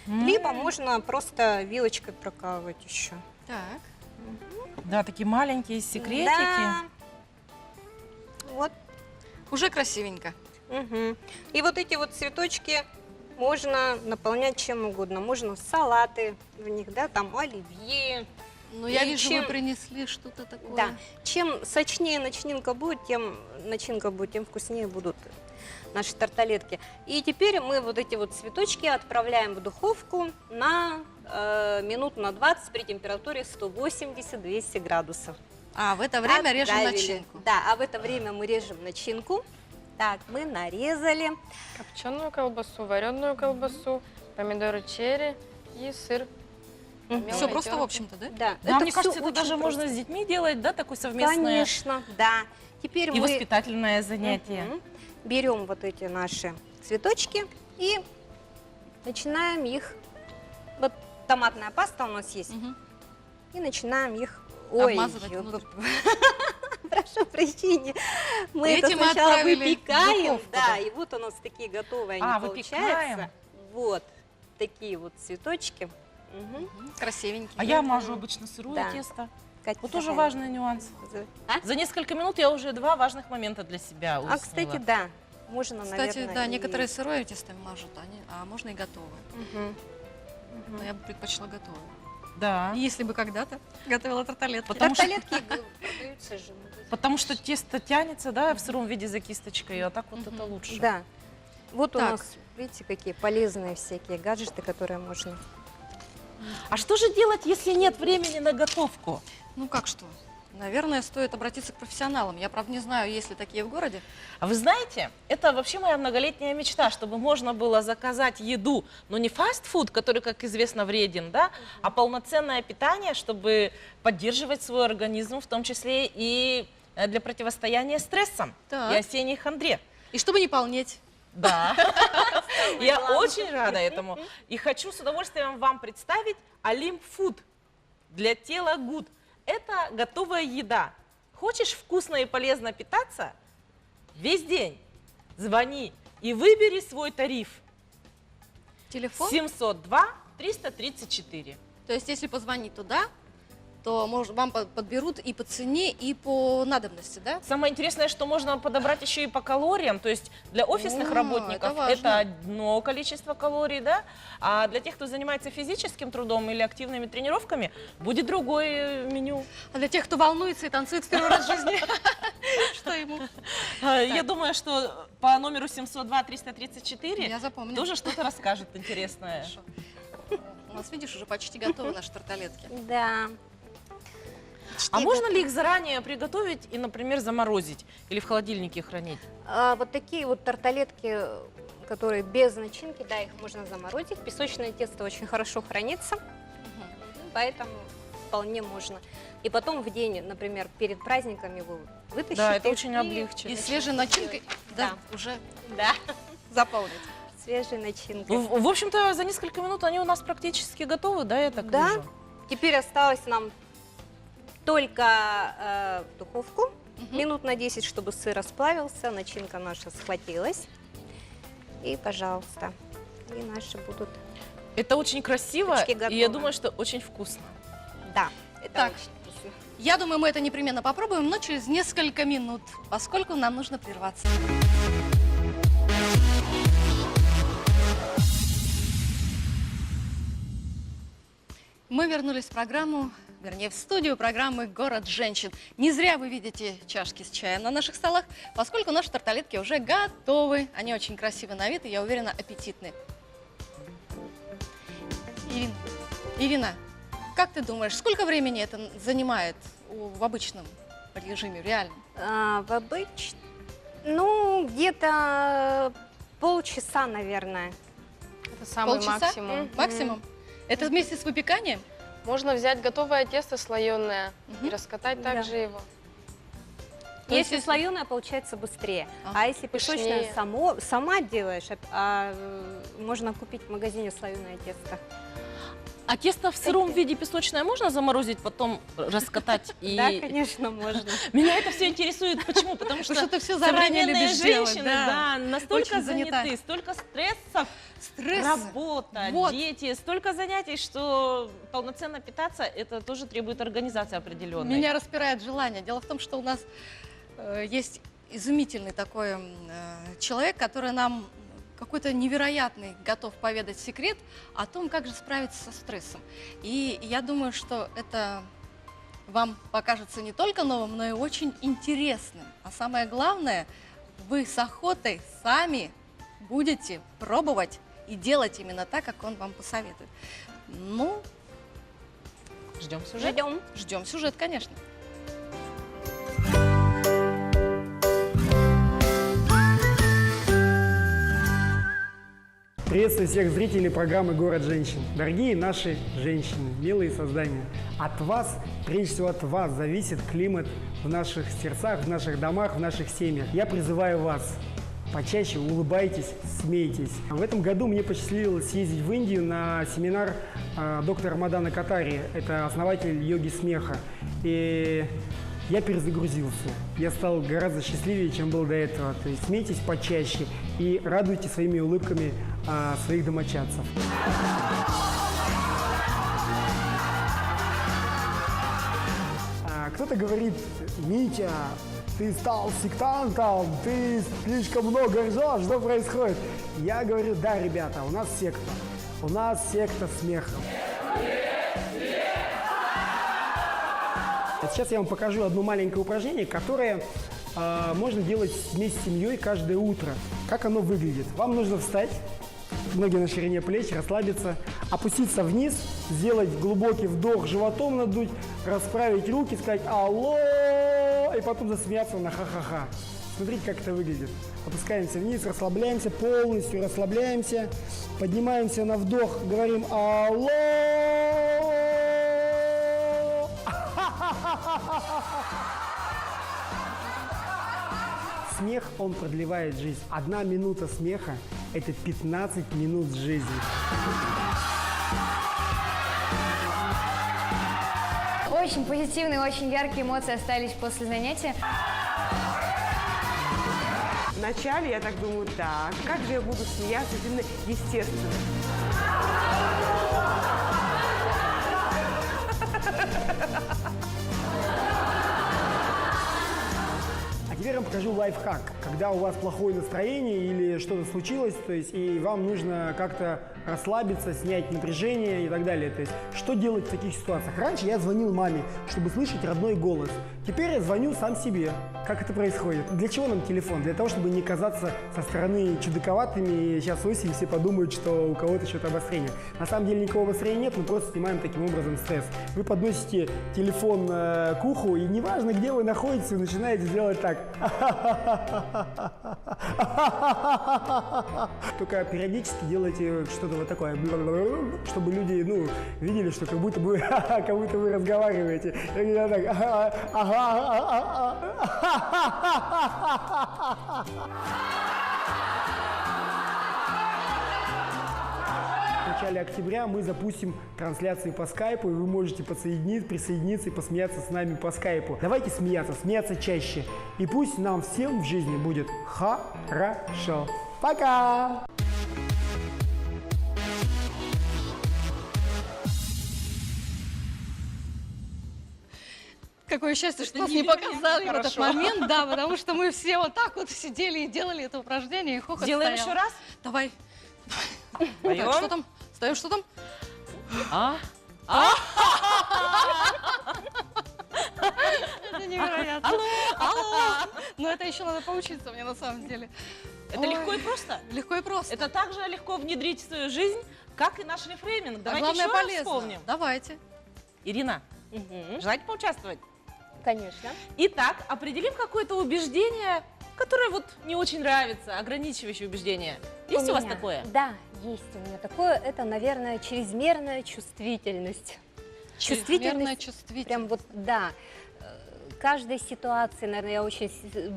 М. Либо можно просто вилочкой прокалывать еще. Так. Да, такие маленькие секретики. Да. Вот. Уже красивенько. Мгм. И вот эти вот цветочки можно наполнять чем угодно. Можно салаты в них, да, там оливье. Ну, я И вижу, чем- вы принесли что-то такое. Да. Чем сочнее начинка будет, тем вкуснее будут наши тарталетки. И теперь мы вот эти вот цветочки отправляем в духовку на минут на 20 при температуре 180-200 градусов. А в это время режем Отправили. начинку. Да, а в это время мы режем начинку. Так, мы нарезали. Копченую колбасу, вареную колбасу, помидоры черри и сыр. Мгм. Все Мелко просто, в тёртый. общем-то, да? Да, Да, мне всё кажется, это очень даже просто. можно с детьми делать, да, такое совместное Конечно, да. Теперь и мы воспитательное занятие. берем вот эти наши цветочки и начинаем их. Вот томатная паста у нас есть. Мгм. И начинаем их Обмазывать ё- внутрь. Прошу прощения. Мы Эти это мы сначала отправили в выпекаем, духовку, да, да. и вот у нас такие готовые А, они выпекаем. получаются. Вот такие вот цветочки. Мгм. Мгм. Красивенький. А я мажу обычно сырое Да. тесто. Катя, Вот тоже такая. важный нюанс. А? За несколько минут я уже 2 важных момента для себя уяснила. А, кстати, да. Можно, Кстати, наверное, да, и- некоторые сырое тесто мажут, а можно и готовое. Мгм. Но я бы предпочла готовое. Да. Если бы когда-то готовила тарталетки. Потому что, Тарталетки продаются же. потому что тесто тянется, да, в сыром виде за кисточкой, а так вот Мгм. это лучше. Да. Вот у Так. нас, видите, какие полезные всякие гаджеты, которые можно. А что же делать, если нет времени на готовку? Ну как что? Наверное, стоит обратиться к профессионалам. Я, правда, не знаю, есть ли такие в городе. А вы знаете, это вообще моя многолетняя мечта, чтобы можно было заказать еду, но не фастфуд, который, как известно, вреден, да, а полноценное питание, чтобы поддерживать свой организм, в том числе и для противостояния стрессам Так. и осенней хандре. И чтобы не полнеть. Да, я очень рада этому. И хочу с удовольствием вам представить Олимп Фуд для тела Good. Это готовая еда. Хочешь вкусно и полезно питаться? Весь день звони и выбери свой тариф. Телефон. 702-334. То есть, если позвонить туда, то вам подберут и по цене, и по надобности, да? Самое интересное, что можно подобрать еще и по калориям. То есть для офисных О, работников это важно. это одно количество калорий, да? А для тех, кто занимается физическим трудом или активными тренировками, будет другое меню. А для тех, кто волнуется и танцует в первый раз в жизни, что ему? Я думаю, что по номеру 702-334 Я запомню. тоже что-то расскажет интересное. Хорошо. У нас, видишь, уже почти готовы наши тарталетки. Да. А можно ли их заранее приготовить и, например, заморозить или в холодильнике хранить? Вот такие вот тарталетки, которые без начинки, да, их можно заморозить. Песочное тесто очень хорошо хранится, поэтому вполне можно. И потом в день, например, перед праздниками вы вытащите. Да, это их очень и облегчит. И свежей начинкой, да, Да. уже Да, заполнить. свежей начинкой. В общем-то, за несколько минут они у нас практически готовы, да, я так Да. вижу? Теперь осталось нам только в духовку Мгм. минут на 10, чтобы сыр расплавился, начинка наша схватилась. И, пожалуйста, и наши будут. Это очень красиво, Почти и я готово. думаю, что очень вкусно. Да, это Так. очень вкусно. Я думаю, мы это непременно попробуем, но через несколько минут, поскольку нам нужно прерваться. Мы вернулись в программу, вернее, в студию программы «Город женщин». Не зря вы видите чашки с чаем на наших столах, поскольку наши тарталетки уже готовы. Они очень красивы на вид и, я уверена, аппетитны. Ирина, как ты думаешь, сколько времени это занимает в обычном режиме, реально? Ну, где-то полчаса, наверное. Это самый Полчаса? максимум. Максимум? Это вместе с выпеканием? Можно взять готовое тесто слоеное и Мгм. раскатать Да. также его. То есть Если слоеное, получается быстрее. Ага. А если песочное Пышнее. сама делаешь, можно купить в магазине слоеное тесто. А тесто в сыром виде песочное можно заморозить, потом раскатать? И... Да, конечно, можно. Меня это все интересует. Почему? Потому что что ты всё заранее современные любишь делать, женщины, да. настолько Очень занята. заняты, столько стрессов, Стресс. работа, Вот. дети, столько занятий, что полноценно питаться, это тоже требует организации определенной. Меня распирает желание. Дело в том, что у нас есть изумительный такой человек, который нам какой-то невероятный готов поведать секрет о том, как же справиться со стрессом. И я думаю, что это вам покажется не только новым, но и очень интересным. А самое главное, вы с охотой сами будете пробовать и делать именно так, как он вам посоветует. Ну, Ждем сюжет. Ждем. ждем сюжет, конечно. Приветствую всех зрителей программы «Город женщин». Дорогие наши женщины, милые создания, от вас, прежде всего от вас, зависит климат в наших сердцах, в наших домах, в наших семьях. Я призываю вас, почаще улыбайтесь, смейтесь. В этом году мне посчастливилось съездить в Индию на семинар доктора Мадана Катари, это основатель йоги смеха. И я перезагрузился. Я стал гораздо счастливее, чем был до этого. То есть смейтесь почаще и радуйте своими улыбками своих домочадцев. Кто-то говорит: Митя, ты стал сектантом, ты слишком много ржешь, что происходит? Я говорю: да, ребята, у нас секта смеха. Сейчас я вам покажу одно маленькое упражнение, которое можно делать вместе с семьей каждое утро. Как оно выглядит? Вам нужно встать, ноги на ширине плеч, расслабиться, опуститься вниз, сделать глубокий вдох, животом надуть, расправить руки, сказать «Алло!» и потом засмеяться на ха-ха-ха. Смотрите, как это выглядит. Опускаемся вниз, расслабляемся, полностью расслабляемся, поднимаемся на вдох, говорим «Алло!» Смех, он продлевает жизнь. 1 минута смеха – это 15 минут жизни. Очень позитивные, очень яркие эмоции остались после занятия. Вначале я так думаю: так, как же я буду смеяться, именно естественно. А теперь я вам покажу лайфхак. Когда у вас плохое настроение или что-то случилось, то есть и вам нужно как-то расслабиться, снять напряжение и так далее. То есть что делать в таких ситуациях? Раньше я звонил маме, чтобы слышать родной голос. Теперь я звоню сам себе. Как это происходит? Для чего нам телефон? Для того, чтобы не казаться со стороны чудаковатыми. И сейчас осень, все подумают, что у кого-то что-то обострение. На самом деле никакого обострения нет, мы просто снимаем таким образом стресс. Вы подносите телефон к уху, и неважно, где вы находитесь, вы начинаете делать так. Только периодически делайте что-то вот такое, чтобы люди, видели, что как будто вы разговариваете. Я так, В начале октября мы запустим трансляции по скайпу, и вы можете присоединиться и посмеяться с нами по скайпу. Давайте смеяться чаще. И пусть нам всем в жизни будет хорошо. Пока! Какое счастье, что нас не показали в этот момент, да, потому что мы все вот так вот сидели и делали это упражнение, и хохот Сделаем стоял. еще раз? Давай. Поем? Так, что там? Встаем, что там? Это невероятно. Алло. Но это еще надо поучиться мне на самом деле. Это Ой. легко и просто? Легко и просто. Это так же легко внедрить в свою жизнь, как и наш рефрейминг. А Давайте главное, еще раз полезно. вспомним. Давайте. Ирина, желаете поучаствовать? Конечно. Итак, определим какое-то убеждение, которое вот не очень нравится, ограничивающее убеждение. Есть у вас меня? такое? Да, есть у меня такое. Это, наверное, чрезмерная чувствительность. Чрезмерная чувствительность. Прям вот, да. каждой ситуации, наверное, я очень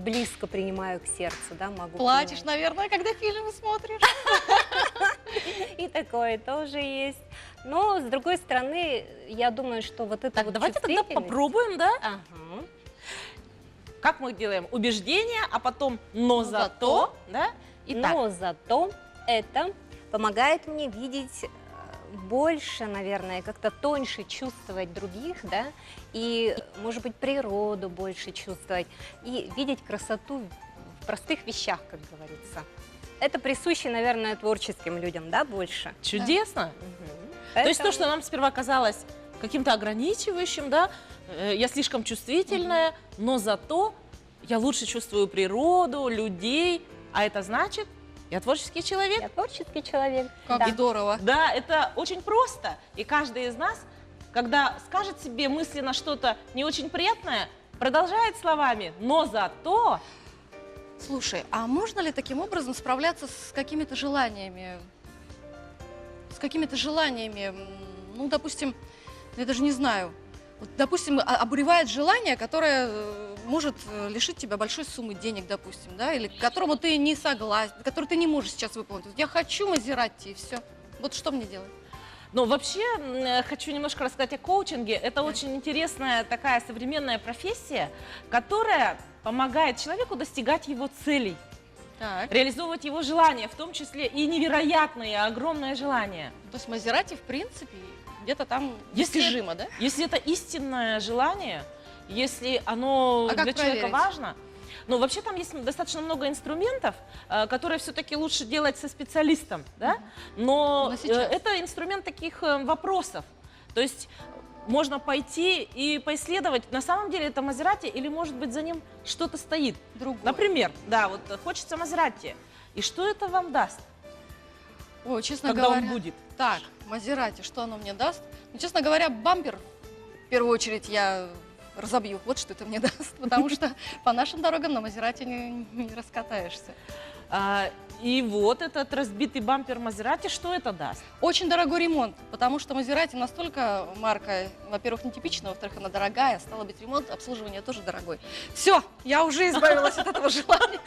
близко принимаю к сердцу, да, могу Плачешь, принять. наверное, когда фильмы смотришь. И такое тоже есть. Но, с другой стороны, я думаю, что вот это Так, вот давайте тогда чувствительность- попробуем, да? Ага. Как мы делаем? Убеждение, а потом но зато, да? Итак, Но зато это помогает мне видеть больше, наверное, как-то тоньше чувствовать других, да, и, может быть, природу больше чувствовать, и видеть красоту в простых вещах, как говорится. Это присуще, наверное, творческим людям, да, больше. чудесно. Мгм. То есть то, Поэтому- что нам сперва казалось каким-то ограничивающим, да, я слишком чувствительная, но зато я лучше чувствую природу, людей, а это значит, я творческий человек. Я творческий человек. Как да. здорово. Да, это очень просто. И каждый из нас, когда скажет себе мысленно что-то не очень приятное, продолжает словами «но зато». Слушай, а можно ли таким образом справляться с какими-то желаниями? С какими-то желаниями, ну, допустим, я даже не знаю. Вот, допустим, обуревает желание, которое может лишить тебя большой суммы денег, допустим, да, или к которому ты не согласен, который ты не можешь сейчас выполнить. Вот я хочу Мазератти, и все. Вот что мне делать? Но вообще хочу немножко рассказать о коучинге. Это очень интересная такая современная профессия, которая помогает человеку достигать его целей, Так. реализовывать его желания, в том числе и невероятные, огромное желание. То есть Мазератти, в принципе, где-то там Если- достижимо, да? Если это истинное желание, если оно А как для человека проверить? важно, но вообще там есть достаточно много инструментов, которые все-таки лучше делать со специалистом, да? Но Но сейчас. это инструмент таких вопросов. То есть можно пойти и поисследовать, на самом деле это Мазератти или, может быть, за ним что-то стоит. Другое. Например, да, вот хочется Мазератти. И что это вам даст, Ой, честно когда говоря. он будет? Так, Мазератти, что оно мне даст? Ну, честно говоря, бампер, в первую очередь, я разобью. Вот что это мне даст. Потому что по нашим дорогам на Мазератти не раскатаешься. И вот этот разбитый бампер Мазератти, что это даст? Очень дорогой ремонт, потому что Мазератти настолько марка, во-первых, нетипичная, во-вторых, она дорогая, стало быть, ремонт, обслуживание тоже дорогой. Все, я уже избавилась от этого желания.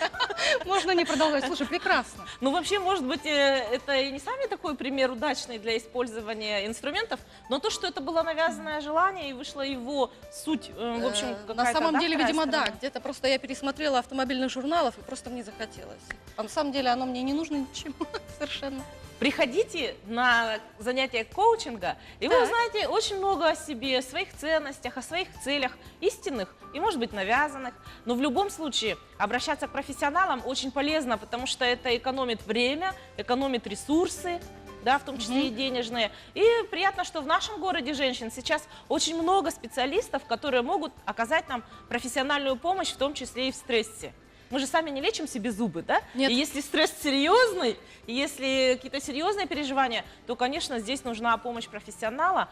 Можно не продолжать. Слушай, прекрасно. Ну, вообще, может быть, это и не самый такой пример удачный для использования инструментов, но то, что это было навязанное желание и вышла его суть, в общем, На какая-то, самом да, деле, вторая видимо, да. сторона. Где-то просто я пересмотрела автомобильных журналов и просто мне захотелось. А на самом деле оно мне не нужно ничему совершенно. Приходите на занятия коучинга, и вы Так. узнаете очень много о себе, о своих ценностях, о своих целях, истинных и, может быть, навязанных. Но в любом случае обращаться к профессионалам очень полезно, потому что это экономит время, экономит ресурсы, да, в том числе и денежные. И приятно, что в нашем городе женщин сейчас очень много специалистов, которые могут оказать нам профессиональную помощь, в том числе и в стрессе. Мы же сами не лечим себе зубы, да? Нет. И если стресс серьезный, и если какие-то серьезные переживания, то, конечно, здесь нужна помощь профессионала,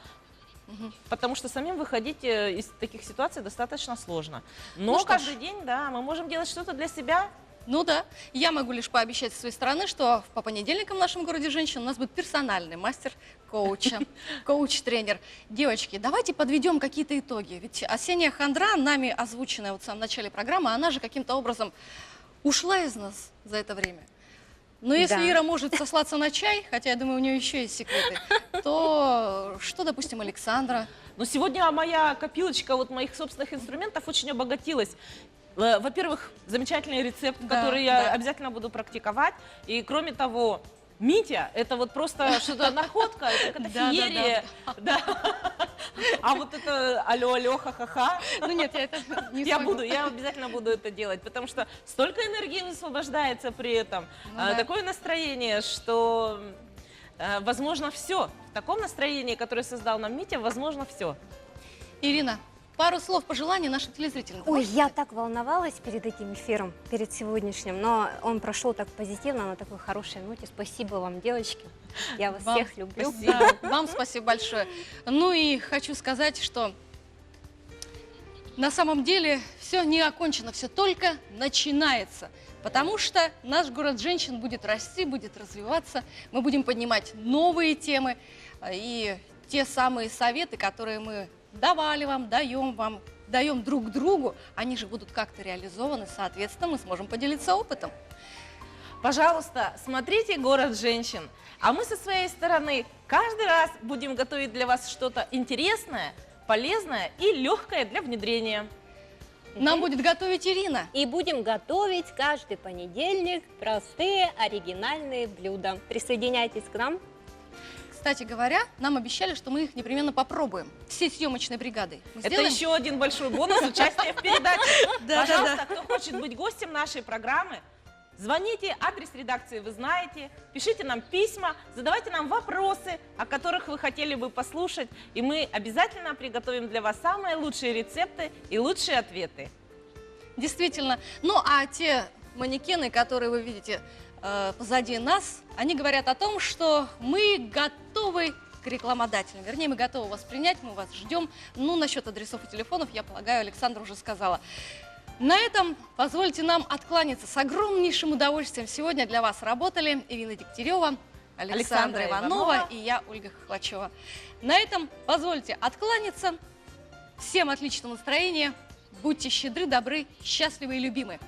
потому что самим выходить из таких ситуаций достаточно сложно. Но Ну что ж. каждый день, да, мы можем делать что-то для себя. Ну да, я могу лишь пообещать со своей стороны, что по понедельникам в нашем городе женщин у нас будет персональный мастер коуча, коуч-тренер. Девочки, давайте подведем какие-то итоги. Ведь осенняя хандра, нами озвученная вот в самом начале программы, она же каким-то образом ушла из нас за это время. Но если Да. Ира может сослаться на чай, хотя я думаю, у нее еще есть секреты, то что, допустим, Александра? Но сегодня моя копилочка вот моих собственных инструментов очень обогатилась. Во-первых, замечательный рецепт, Да, который я да. обязательно буду практиковать. И кроме того, Митя, это вот просто что-то находка, это какая-то Да, да, феерия. Да. А вот это алло-алло, ха-ха-ха. Ну нет, я это не Я смогу. буду, я обязательно буду это делать, потому что столько энергии высвобождается при этом, Ну да. такое настроение, что возможно все. В таком настроении, которое создал нам Митя, возможно все. Ирина, пару слов пожеланий нашим телезрителям. Ой, я так волновалась перед этим эфиром, перед сегодняшним, но он прошел так позитивно, на такой хорошей ноте. Спасибо вам, девочки. Я вас Вам всех люблю. Да, вам спасибо большое. Ну и хочу сказать, что на самом деле все не окончено, все только начинается. Потому что наш город женщин будет расти, будет развиваться. Мы будем поднимать новые темы и те самые советы, которые мы давали вам, даем вам даем друг другу, они же будут как-то реализованы, соответственно, мы сможем поделиться опытом. Пожалуйста, смотрите «Город женщин». А мы со своей стороны каждый раз будем готовить для вас что-то интересное, полезное и легкое для внедрения. Нам будет готовить Ирина. И будем готовить каждый понедельник простые оригинальные блюда. Присоединяйтесь к нам. Кстати говоря, нам обещали, что мы их непременно попробуем. Всей съемочной бригадой. Мы Это сделаем? еще один большой бонус участия в передаче. Да, Пожалуйста, кто хочет быть гостем нашей программы, звоните, адрес редакции вы знаете, пишите нам письма, задавайте нам вопросы, о которых вы хотели бы послушать, и мы обязательно приготовим для вас самые лучшие рецепты и лучшие ответы. Действительно. Ну, а те манекены, которые вы видите позади нас, они говорят о том, что мы готовы к рекламодателям. Вернее, мы готовы вас принять, мы вас ждем. Ну, насчет адресов и телефонов, я полагаю, Александра уже сказала. На этом позвольте нам откланяться. С огромнейшим удовольствием сегодня для вас работали Ирина Дегтярева, Александра Иванова и я, Ольга Хохлачева. На этом позвольте откланяться. Всем отличного настроения. Будьте щедры, добры, счастливы и любимы.